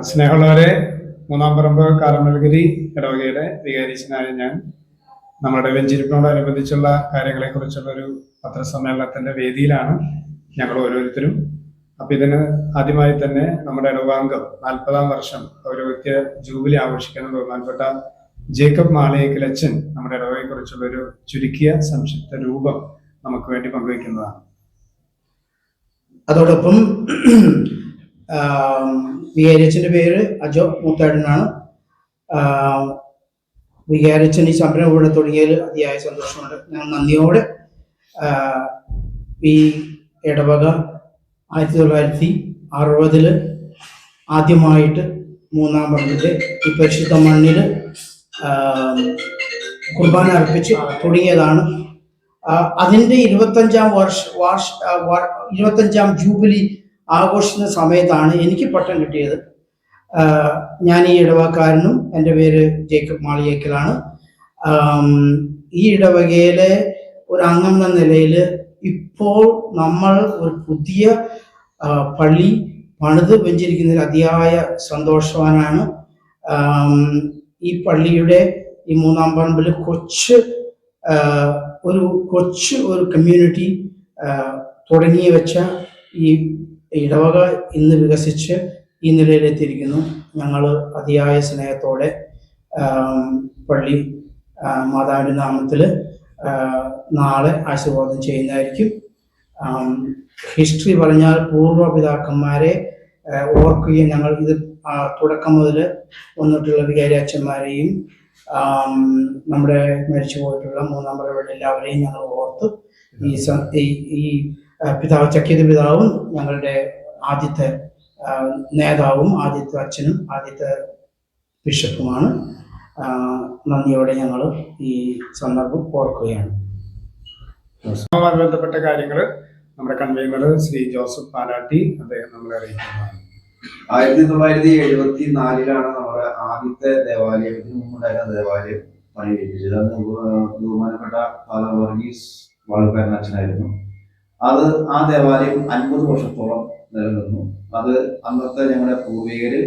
സ്നേഹമുള്ളവരെ, മൂന്നാം പറമ്പ് കാർമൽഗിരി ഇടവകയുടെ വികാരിച്ചനായ ഞാൻ നമ്മുടെ വെഞ്ചിരിപ്പിനോടനുബന്ധിച്ചുള്ള കാര്യങ്ങളെക്കുറിച്ചുള്ള ഒരു പത്രസമ്മേളനത്തിന്റെ വേദിയിലാണ് ഞങ്ങൾ ഓരോരുത്തരും. അപ്പൊ ഇതിന് ആദ്യമായി തന്നെ നമ്മുടെ ഇടവകാംഗം 40-ാം വർഷം പൗരോഹിത്യ ജൂബിലി ആഘോഷിക്കുന്ന ബഹുമാനപ്പെട്ട ജേക്കബ് മാളിയേക്കലച്ചൻ നമ്മുടെ ഇടവകയെ കുറിച്ചുള്ള ഒരു ചുരുക്കിയ സംക്ഷിപ്ത രൂപം നമുക്ക് വേണ്ടി പങ്കുവയ്ക്കുന്നതാണ്. അതോടൊപ്പം വികാരിയച്ഛൻ്റെ പേര് അജോ മൂത്താടനാണ്. വികാരിയച്ഛൻ ഈ സംരംഭം ഇവിടെ തുടങ്ങിയതിൽ അതിയായ സന്തോഷമുണ്ട്. ഞാൻ നന്ദിയോടെ ഈ ഇടവക 1960 ആദ്യമായിട്ട് മൂന്നാം പറമ്പിലെ ഈ പരിശുദ്ധ മണ്ണിൽ കുർബാന അർപ്പിച്ച് തുടങ്ങിയതാണ്. അതിൻ്റെ 25-ാം ജൂബിലി ആഘോഷിക്കുന്ന സമയത്താണ് എനിക്ക് പട്ടം കിട്ടിയത്. ഞാൻ ഈ ഇടവക്കാരനും, എൻ്റെ പേര് ജേക്കബ് മാളിയേക്കലാണ്. ഈ ഇടവകയിലെ ഒരു അംഗം എന്ന നിലയിൽ ഇപ്പോൾ നമ്മൾ ഒരു പുതിയ പള്ളി പണിത് വെച്ചിരിക്കുന്നതിൽ അതിയായ സന്തോഷവാനാണ്. ഈ പള്ളിയുടെ ഈ മൂന്നാം പറമ്പിൽ ഒരു കമ്മ്യൂണിറ്റി തുടങ്ങി വെച്ച ഈ ഇടവക ഇന്ന് വികസിച്ച് ഈ നിലയിലെത്തിയിരിക്കുന്നു. ഞങ്ങൾ അതിയായ സ്നേഹത്തോടെ പള്ളി മാതാവിൻ്റെ നാമത്തിൽ നാളെ ആശീർവാദം ചെയ്യുന്നതായിരിക്കും. ഹിസ്റ്ററി പറഞ്ഞാൽ പൂർവ്വപിതാക്കന്മാരെ ഓർക്കുകയും ഞങ്ങൾ ഇത് തുടക്കം മുതൽ വന്നിട്ടുള്ള വികാരിയച്ഛന്മാരെയും നമ്മുടെ മരിച്ചു പോയിട്ടുള്ള മൂന്നാം പറമ്പ് എല്ലാവരെയും ഞങ്ങൾ ഓർത്ത് ഈ പിതാവ് ചക്കിയത് പിതാവും ഞങ്ങളുടെ ആദ്യത്തെ നേതാവും ആദ്യത്തെ അച്ഛനും ആദ്യത്തെ ബിഷപ്പുമാണ്. നന്ദിയോടെ ഞങ്ങൾ ഈ സന്ദർഭം ഓർക്കുകയാണ്. ബന്ധപ്പെട്ട കാര്യങ്ങൾ നമ്മുടെ കൺവീനർ ശ്രീ ജോസഫ് പാലാട്ടി അദ്ദേഹം നമ്മളെ അറിയിക്കുന്നതാണ്. 1974 നമ്മുടെ ആദ്യത്തെ ദേവാലയം, ഇതിനു മുമ്പുണ്ടായിരുന്ന ദേവാലയം പണി കഴിപ്പിച്ചത്. അന്ന് ബഹുമാനപ്പെട്ട ഫാദർ വർഗീസ് വാഴക്കാരൻ അച്ഛനായിരുന്നു. ആ ദേവാലയം 50 വർഷത്തോളം നിലനിന്നു. അത് അന്നത്തെ ഞങ്ങളുടെ പൂർവികര്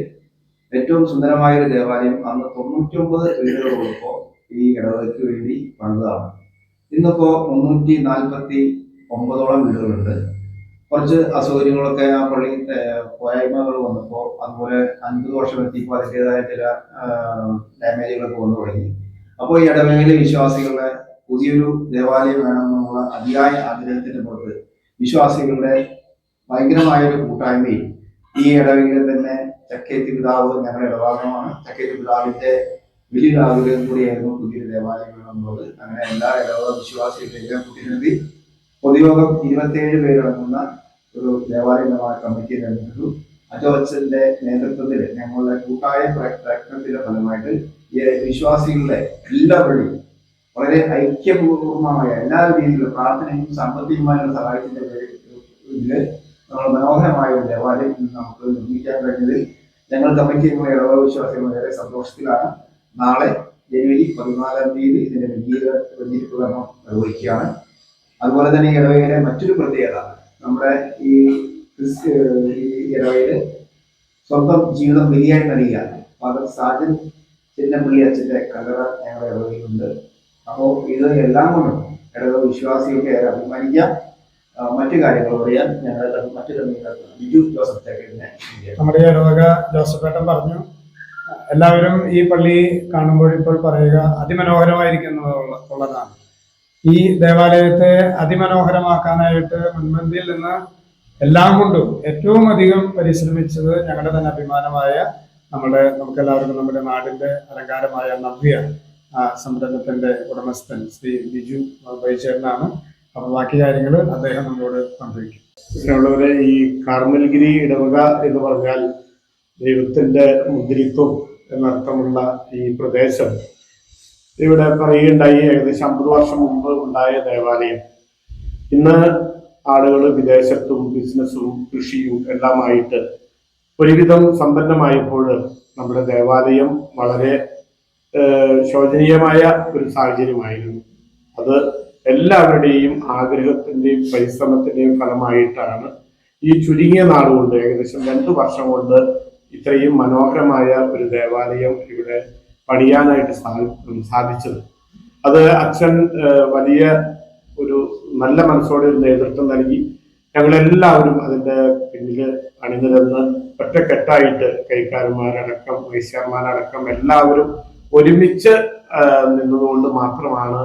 ഏറ്റവും സുന്ദരമായൊരു ദേവാലയം അന്ന് 99 വീടുകളുള്ളപ്പോൾ ഈ ഇടവകയ്ക്ക് വേണ്ടി പണിതാണ്. ഇന്നിപ്പോ 349 വീടുകളുണ്ട്. കുറച്ച് അസൗകര്യങ്ങളൊക്കെ ആ പള്ളി പോരായ്മകൾ വന്നപ്പോൾ, അതുപോലെ 50 വർഷം എത്തിയപ്പോൾ അതിൻ്റെതായ ചില ഡാമേജുകളൊക്കെ വന്നു തുടങ്ങി. അപ്പോൾ ഈ ഇടവകയിലെ വിശ്വാസികളുടെ പുതിയൊരു ദേവാലയം വേണമെന്നുള്ള അതിയായ ആഗ്രഹത്തിന്റെ പുറത്ത് വിശ്വാസികളുടെ ഭയങ്കരമായൊരു കൂട്ടായ്മയും ഈ ഇടവകയിലെ തന്നെ ചക്കേത്തി പിതാവ് ഞങ്ങളുടെ ഇടഭാഗമാണ്. ചക്കേത്തി പിതാവിന്റെ വലിയൊരു ആഗ്രഹം കൂടിയായിരുന്നു പുതിയൊരു ദേവാലയം വേണമെന്നുള്ളത്. അങ്ങനെ എല്ലാ ഇടവക വിശ്വാസികളെയും കൂട്ടിനിർത്തി പൊതുയോഗം 27 പേരടങ്ങുന്ന ഒരു ദേവാലയ നിർമ്മാണ കമ്മിറ്റി തെരഞ്ഞെടുത്തു. അജോ അച്ഛന്റെ നേതൃത്വത്തിൽ ഞങ്ങളുടെ കൂട്ടായ പ്രയത്നത്തിന്റെ ഫലമായിട്ട് ഈ വിശ്വാസികളുടെ എല്ലാവരുടെയും വളരെ ഐക്യപൂർവമായ എല്ലാ രീതിയിലും പ്രാർത്ഥനയും സാമ്പത്തികമായുള്ള സഹായത്തിന്റെ പേരിൽ നമ്മൾ മനോഹരമായ ഒരു ദേവാലയം നമുക്ക് നിർമ്മിക്കാൻ കഴിഞ്ഞതിൽ ഞങ്ങൾ കമ്മിറ്റിയുള്ള ഇടവക വിശ്വാസികൾ വളരെ സന്തോഷത്തിലാണ്. നാളെ ജനുവരി 14-ാം തീയതി ഇതിന്റെ വെഞ്ചിരിപ്പുകരണം നിർവഹിക്കുകയാണ്. അതുപോലെ തന്നെ ഈ ഇടവകയിലെ മറ്റൊരു പ്രത്യേകത, നമ്മുടെ ഈ ഇടവകയില് സ്വന്തം ജീവിതം ബലിയായി നൽകിയാണ് ഫാദർ സാജൻ ചിന്നപ്പള്ളി അച്ഛന്റെ കല്ലറ ഞങ്ങളുടെ ഇടവകയിലുണ്ട്. അപ്പോൾ ഇത് എല്ലാം കൊണ്ടും ഇടവക വിശ്വാസികൾക്ക് ഏറെ അഭിമാനിക്കാം. മറ്റു കാര്യങ്ങൾ പറയാൻ ഞങ്ങളുടെ മറ്റു ബിജു ജോസഫ് ചേട്ടനെ നമ്മുടെ ഇടവക ജോസഫ് ഏട്ടൻ പറഞ്ഞു. എല്ലാവരും ഈ പള്ളി കാണുമ്പോൾ ഇപ്പോൾ പറയുക അതിമനോഹരമായിരിക്കുന്നുള്ളതാണ്. ഈ ദേവാലയത്തെ അതിമനോഹരമാക്കാനായിട്ട് മുൻപന്തിയിൽ നിന്ന് എല്ലാം കൊണ്ടും ഏറ്റവും അധികം പരിശ്രമിച്ചത് ഞങ്ങളുടെ തന്നെ അഭിമാനമായ നമുക്കെല്ലാവർക്കും നമ്മുടെ നാടിന്റെ അലങ്കാരമായ നവ്യ സംരംഭത്തിന്റെ ഉടമസ്ഥൻ ശ്രീ ബിജു ബൈച്ചേട്ടനാണ്. അപ്പൊ ബാക്കി കാര്യങ്ങൾ അദ്ദേഹം നമ്മളോട് പങ്കുവയ്ക്കും. ഉള്ളവരെ, ഈ കാർമൽഗിരി ഇടവക എന്ന് പറഞ്ഞാൽ ദൈവത്തിന്റെ മുദ്രിത്വം എന്നർത്ഥമുള്ള ഈ പ്രദേശം ഇവിടെ പറയുകയുണ്ടായി. ഏകദേശം 50 വർഷം മുമ്പ് ഉണ്ടായ ദേവാലയം ഇന്ന് ആളുകൾ വിദേശത്തും ബിസിനസ്സും കൃഷിയും എല്ലാമായിട്ട് ഒരുവിധം സമ്പന്നമായപ്പോൾ നമ്മുടെ ദേവാലയം വളരെ ശോചനീയമായ ഒരു സാഹചര്യമായിരുന്നു. അത് എല്ലാവരുടെയും ആഗ്രഹത്തിന്റെയും പരിശ്രമത്തിന്റെയും ഫലമായിട്ടാണ് ഈ ചുരുങ്ങിയ നാളുകൊണ്ട് ഏകദേശം 2 വർഷം കൊണ്ട് ഇത്രയും മനോഹരമായ ഒരു ദേവാലയം ഇവിടെ പണിയാനായിട്ട് സാധിച്ചത്. അത് അച്ഛൻ വലിയ ഒരു നല്ല മനസ്സോടെ ഒരു നേതൃത്വം നൽകി. ഞങ്ങളെല്ലാവരും അതിൻ്റെ പിന്നിൽ അണിനിരന്ന് ഒറ്റക്കെട്ടായിട്ട് കൈക്കാരന്മാരടക്കം വൈശ്യന്മാരടക്കം എല്ലാവരും ഒരുമിച്ച് നിന്നതുകൊണ്ട് മാത്രമാണ്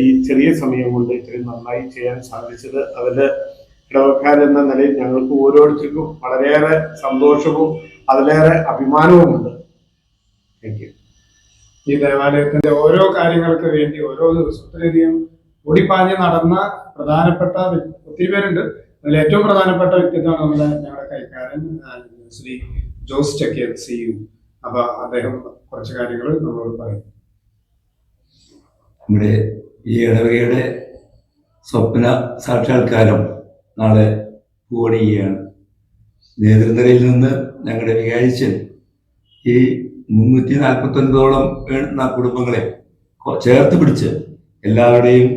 ഈ ചെറിയ സമയം കൊണ്ട് ഇത്രയും നന്നായി ചെയ്യാൻ സാധിച്ചത്. അതിൽ ഇടവക്കാരെന്ന നിലയിൽ ഞങ്ങൾക്ക് ഓരോരുത്തർക്കും വളരെയേറെ സന്തോഷവും അതിലേറെ അഭിമാനവുമുണ്ട്. Thank you. ഈ ദേവാലയത്തിന്റെ ഓരോ കാര്യങ്ങൾക്ക് വേണ്ടി ഓരോ ദിവസത്തിലധികം ഓടിപ്പാഞ്ഞ് നടന്ന പ്രധാനപ്പെട്ട ഒത്തിരി പേരുണ്ട്. അതിൽ ഏറ്റവും പ്രധാനപ്പെട്ട വ്യക്തിത്വമാണ് ഞങ്ങളുടെ കൈക്കാരൻ ശ്രീ ജോസ് ചക്കിയർ CU. അപ്പൊ അദ്ദേഹം കുറച്ച് കാര്യങ്ങൾ നമ്മളോട് പറയും. നമ്മുടെ ഈ ഇടവകയുടെ സ്വപ്ന സാക്ഷാത്കാരം നാളെ പൂവണിയുകയാണ്. നേതൃനിരയിൽ നിന്ന് ഞങ്ങളുടെ വികാരിച്ചൻ ഈ 349ഓളം കുടുംബങ്ങളെ ചേർത്ത് പിടിച്ച് എല്ലാവരുടെയും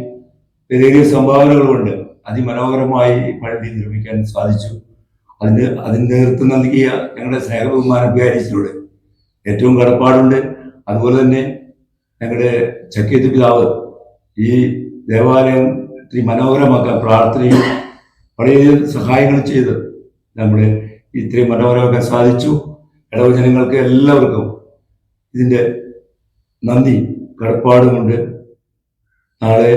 വലിയ സംഭാവനകൾ കൊണ്ട് അതിമനോഹരമായി പള്ളി നിർമ്മിക്കാൻ സാധിച്ചു. അതിന് നേതൃത്വം നൽകിയ ഞങ്ങളുടെ സ്നേഹബഹുമാന വികാരിച്ചിലൂടെ ഏറ്റവും കടപ്പാടുണ്ട്. അതുപോലെ തന്നെ ഞങ്ങളുടെ ചക്കിയത്ത് പിതാവ് ഈ ദേവാലയം ഇത്തിരി മനോഹരമാക്കാൻ പ്രാർത്ഥനയും വളരെയധികം സഹായങ്ങൾ ചെയ്ത് നമ്മൾ ഇത്രയും മനോഹരമാക്കാൻ സാധിച്ചു. ഇടവ ജനങ്ങൾക്ക് എല്ലാവർക്കും ഇതിൻ്റെ നന്ദി കടപ്പാടുമുണ്ട്. നാളെ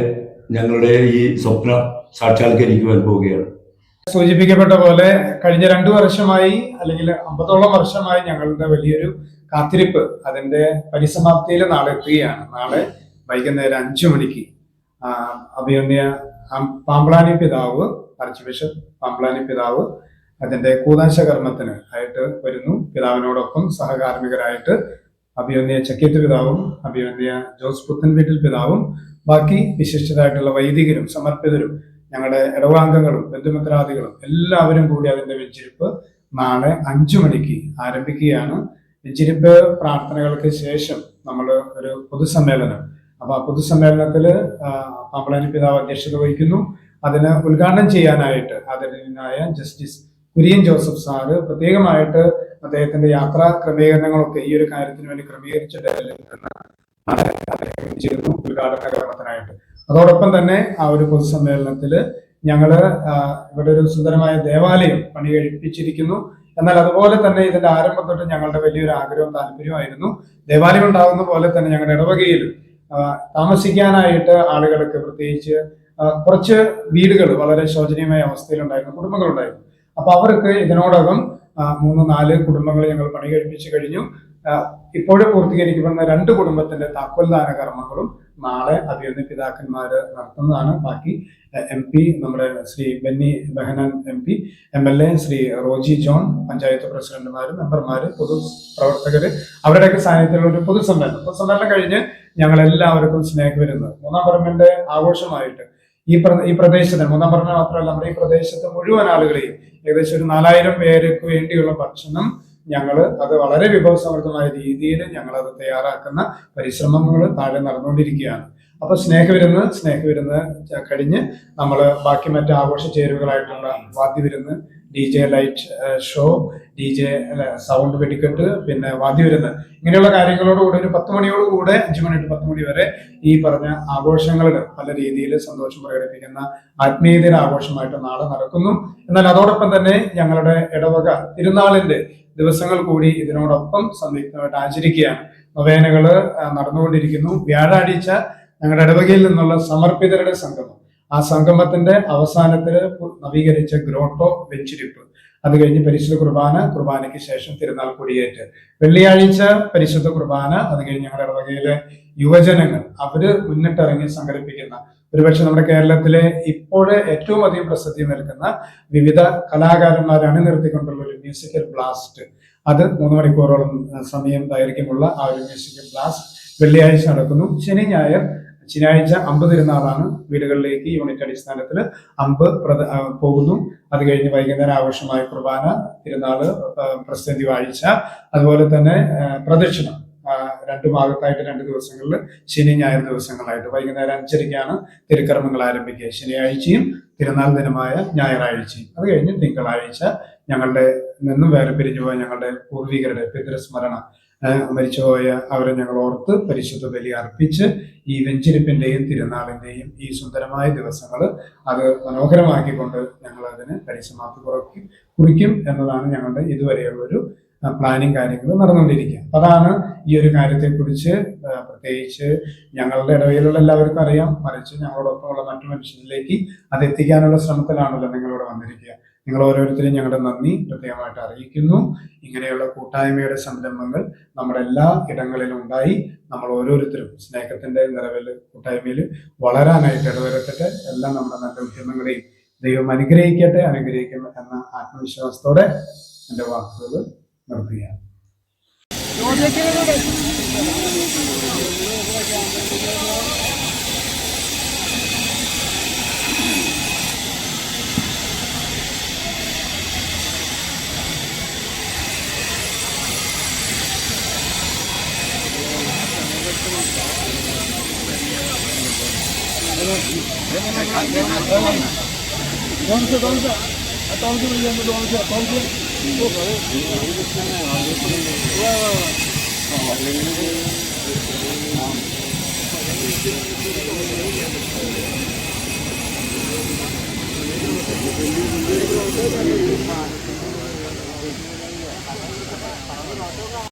ഞങ്ങളുടെ ഈ സ്വപ്നം സാക്ഷാത്കരിക്കുവാൻ പോവുകയാണ്. സൂചിപ്പിക്കപ്പെട്ട പോലെ കഴിഞ്ഞ 2 വർഷമായി അല്ലെങ്കിൽ 50ഓളം വർഷമായി ഞങ്ങളുടെ വലിയൊരു കാത്തിരിപ്പ് അതിന്റെ പരിസമാപ്തിയിൽ നാളെ എത്തുകയാണ്. നാളെ വൈകുന്നേരം 5 മണിക്ക് അഭിമന്യ പാമ്പ്ളാനി പിതാവ്, ആർച്ച് ബിഷപ്പ് പാമ്പ്ളാനി പിതാവ് അതിന്റെ കൂതാശ കർമ്മത്തിന് ആയിട്ട് വരുന്നു. പിതാവിനോടൊപ്പം സഹകാർമ്മികരായിട്ട് അഭിമന്യ ചക്കിയത്ത് പിതാവും അഭിമന്യ ജോസ് പുത്തൻ വീട്ടിൽ പിതാവും ബാക്കി വിശിഷ്ടരായിട്ടുള്ള വൈദികരും സമർപ്പിതരും ഞങ്ങളുടെ ഇടവാംഗങ്ങളും ബന്ധുമിത്രാദികളും എല്ലാവരും കൂടി അതിന്റെ വെഞ്ചിരിപ്പ് നാളെ 5 മണിക്ക് ആരംഭിക്കുകയാണ്. വെഞ്ചിരിപ്പ് പ്രാർത്ഥനകൾക്ക് ശേഷം നമ്മൾ ഒരു പൊതുസമ്മേളനം, അപ്പൊ ആ പൊതുസമ്മേളനത്തിൽ പാമ്പ്ളാനി പിതാവ് അധ്യക്ഷത വഹിക്കുന്നു. അതിന് ഉദ്ഘാടനം ചെയ്യാനായിട്ട് ആദരണീയനായ ജസ്റ്റിസ് കുര്യൻ ജോസഫ് സാറ് പ്രത്യേകമായിട്ട് അദ്ദേഹത്തിന്റെ യാത്രാ ക്രമീകരണങ്ങളൊക്കെ ഈ ഒരു കാര്യത്തിന് വേണ്ടി ക്രമീകരിച്ചിട്ട് ചേർന്നു ഉദ്ഘാടന കർമ്മത്തിനായിട്ട്. അതോടൊപ്പം തന്നെ ആ ഒരു പൊതുസമ്മേളനത്തിൽ ഞങ്ങള് ഇവിടെ ഒരു സുന്ദരമായ ദേവാലയം പണി കഴിപ്പിച്ചിരിക്കുന്നു. എന്നാൽ അതുപോലെ തന്നെ ഇതിന്റെ ആരംഭം തൊട്ട് ഞങ്ങളുടെ വലിയൊരു ആഗ്രഹവും താല്പര്യമായിരുന്നു ദേവാലയം ഉണ്ടാകുന്ന പോലെ തന്നെ ഞങ്ങളുടെ ഇടവകയിലും താമസിക്കാനായിട്ട് ആളുകൾക്ക്, പ്രത്യേകിച്ച് കുറച്ച് വീടുകൾ വളരെ ശോചനീയമായ അവസ്ഥയിലുണ്ടായിരുന്നു, കുടുംബങ്ങളുണ്ടായിരുന്നു. അപ്പൊ അവർക്ക് ഇതിനോടകം 3-4 കുടുംബങ്ങൾ ഞങ്ങൾ പണി കഴിപ്പിച്ചു കഴിഞ്ഞു. ഇപ്പോഴും പൂർത്തീകരിക്കപ്പെടുന്ന 2 കുടുംബത്തിന്റെ താക്കോൽദാന കർമ്മങ്ങളും നാളെ അഭിമന്യ പിതാക്കന്മാര് നടത്തുന്നതാണ്. ബാക്കി MP നമ്മുടെ ശ്രീ ബെന്നി ബെഹനൻ MP, MLA ശ്രീ റോജി ജോൺ, പഞ്ചായത്ത് പ്രസിഡന്റുമാരും മെമ്പർമാര്, പൊതുപ്രവർത്തകര് അവരുടെയൊക്കെ സാന്നിധ്യത്തിലുള്ള ഒരു പൊതുസമ്മേളനം കഴിഞ്ഞ് ഞങ്ങൾ എല്ലാവർക്കും സ്നേഹവിരുന്ന് 3-ാം പറമ്പിന്റെ ആഘോഷമായിട്ട് ഈ പ്രദേശത്തിന് 3-ാം പറമ്പിന് മാത്രമല്ല നമ്മുടെ ഈ പ്രദേശത്തെ മുഴുവൻ ആളുകളെയും ഏകദേശം ഒരു 4000 പേർക്ക് വേണ്ടിയുള്ള ഭക്ഷണം അത് വളരെ വിഭവസമൃദ്ധമായ രീതിയിൽ ഞങ്ങൾ അത് തയ്യാറാക്കുന്ന പരിശ്രമങ്ങൾ താഴെ നടന്നുകൊണ്ടിരിക്കുകയാണ്. അപ്പൊ സ്നേഹവിരുന്ന് കഴിഞ്ഞ് നമ്മൾ ബാക്കി മറ്റ് ആഘോഷ ചേരുവകളായിട്ടുള്ള വാദ്യവിരുന്ന്, DJ light show, DJ sound വെടിക്കെട്ട്, പിന്നെ വാദ്യവിരുന്ന്, ഇങ്ങനെയുള്ള കാര്യങ്ങളോടുകൂടി ഒരു 10 മണിയോടുകൂടെ 5 മണി to 10 മണി വരെ ഈ പറഞ്ഞ ആഘോഷങ്ങളിൽ പല രീതിയിൽ സന്തോഷം പ്രകടിപ്പിക്കുന്ന ആത്മീയതയുടെ ആഘോഷമായിട്ട് നാളെ നടക്കുന്നു. എന്നാൽ അതോടൊപ്പം തന്നെ ഞങ്ങളുടെ ഇടവക തിരുനാളിന്റെ ദിവസങ്ങൾ കൂടി ഇതിനോടൊപ്പം സംയുക്തമായിട്ട് ആചരിക്കുകയാണ്. നൊവേനകള് നടന്നുകൊണ്ടിരിക്കുന്നു. വ്യാഴാഴ്ച ഞങ്ങളുടെ ഇടവകയിൽ നിന്നുള്ള സമർപ്പിതരുടെ സംഗമം, ആ സംഗമത്തിന്റെ അവസാനത്തിൽ നവീകരിച്ച ഗ്രോട്ടോ വെഞ്ചിരിപ്പ്, അത് കഴിഞ്ഞ് പരിശുദ്ധ കുർബാനയ്ക്ക് ശേഷം തിരുനാൾ കൊടിയേറ്റ്, വെള്ളിയാഴ്ച പരിശുദ്ധ കുർബാന, അത് കഴിഞ്ഞ് ഞങ്ങളുടെ ഇടവകയിലെ യുവജനങ്ങൾ അവര് മുന്നിട്ടിറങ്ങി സംഘടിപ്പിക്കുന്ന, ഒരുപക്ഷെ നമ്മുടെ കേരളത്തിലെ ഇപ്പോഴേ ഏറ്റവും അധികം പ്രസിദ്ധി നിൽക്കുന്ന വിവിധ കലാകാരന്മാർ അണിനിർത്തിക്കൊണ്ടുള്ള ഒരു മ്യൂസിക്കൽ ബ്ലാസ്റ്റ്, അത് 3 മണിക്കൂറോളം സമയം ദൈർഘ്യമുള്ള ആ ഒരു മ്യൂസിക്കൽ ബ്ലാസ്റ്റ് വെള്ളിയാഴ്ച നടക്കുന്നു. ശനിയാഴ്ച അമ്പ് തിരുനാളാണ്. വീടുകളിലേക്ക് യൂണിറ്റ് അടിസ്ഥാനത്തിൽ അമ്പ് പോകുന്നു. അത് കഴിഞ്ഞ് വൈകുന്നേരം ആഘോഷമായ കുർബാന, തിരുനാള്, പ്രസിദ്ധി വാഴ്ച, അതുപോലെ തന്നെ പ്രദക്ഷിണം 2 ഭാഗത്തായിട്ട് 2 ദിവസങ്ങളിൽ ശനി ഞായർ ദിവസങ്ങളായിട്ട് വൈകുന്നേരം 5:30ക്കാണ് തിരുക്കർമ്മങ്ങൾ ആരംഭിക്കുക. ശനിയാഴ്ചയും തിരുനാൾ ദിനമായ ഞായറാഴ്ചയും, അത് കഴിഞ്ഞ് തിങ്കളാഴ്ച ഞങ്ങളുടെ നിന്നും വേറെ പിരിഞ്ഞുപോയ ഞങ്ങളുടെ പൂർവികരുടെ പിതൃസ്മരണ മരിച്ചുപോയ അവരെ ഞങ്ങൾ ഓർത്ത് പരിശുദ്ധ ബലി അർപ്പിച്ച് ഈ വെഞ്ചിരിപ്പിന്റെയും തിരുനാളിന്റെയും ഈ സുന്ദരമായ ദിവസങ്ങൾ അത് മനോഹരമാക്കിക്കൊണ്ട് ഞങ്ങൾ അതിന് പരിസമാപ്തി കുറിക്കും എന്നതാണ് ഞങ്ങളുടെ ഇതുവരെയുള്ളൊരു പ്ലാനിങ് കാര്യങ്ങൾ നടന്നുകൊണ്ടിരിക്കുക. അപ്പൊ അതാണ് ഈ ഒരു കാര്യത്തെക്കുറിച്ച് പ്രത്യേകിച്ച് ഞങ്ങളുടെ ഇടവയിലുള്ള എല്ലാവർക്കും അറിയാം, മറിച്ച് ഞങ്ങളോടൊപ്പമുള്ള മറ്റു മനുഷ്യരിലേക്ക് അത് എത്തിക്കാനുള്ള ശ്രമത്തിലാണല്ലോ നിങ്ങളിവിടെ വന്നിരിക്കുക. നിങ്ങൾ ഓരോരുത്തരെയും ഞങ്ങളുടെ നന്ദി പ്രത്യേകമായിട്ട് അറിയിക്കുന്നു. ഇങ്ങനെയുള്ള കൂട്ടായ്മയുടെ സംരംഭങ്ങൾ നമ്മുടെ എല്ലാ ഇടങ്ങളിലും ഉണ്ടായി നമ്മൾ ഓരോരുത്തരും സ്നേഹത്തിന്റെ നിറവിൽ കൂട്ടായ്മയിൽ വളരാനായിട്ട് ഇടവരുത്തട്ടെ. എല്ലാം നമ്മുടെ നല്ല ഉദ്യമങ്ങളെയും ദൈവം അനുഗ്രഹിക്കും എന്ന ആത്മവിശ്വാസത്തോടെ എൻ്റെ വാക്കുകൾ നിർത്തുകയാണ്.